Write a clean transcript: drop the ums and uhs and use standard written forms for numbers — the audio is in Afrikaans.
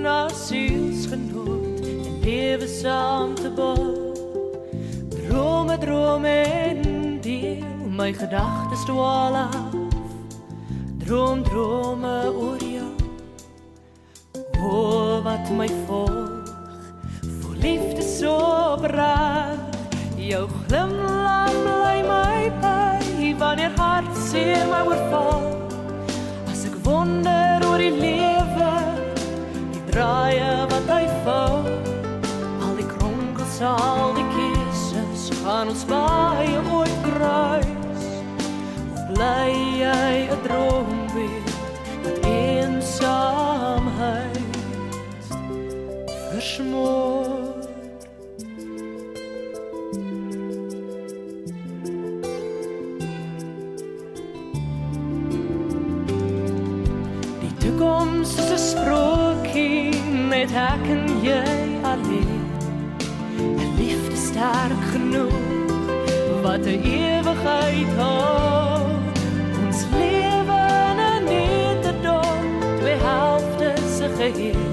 na sielsgenoot en lewe saam te bou. Drome en deel, my gedagtes dwaal af. Drome oor jou. O, wat my volg, vol liefde so opreg. Jou glimlach bly my by, wanneer hartseer my oorval. As ek wonder oor die lewe, die draaie wat hy vou. Al die kronkels, al die keuses, gaan ons baie ooit kruis. Of bly jy 'n droombeeld, wat eensaamheid versmoor. Die toekoms is 'n sprokie, net ek en jy alleen. 'n liefde sterk genoeg, wat 'n ewigheid hou. Ons lewe in 'n netedop, twee helftes 'n geheel.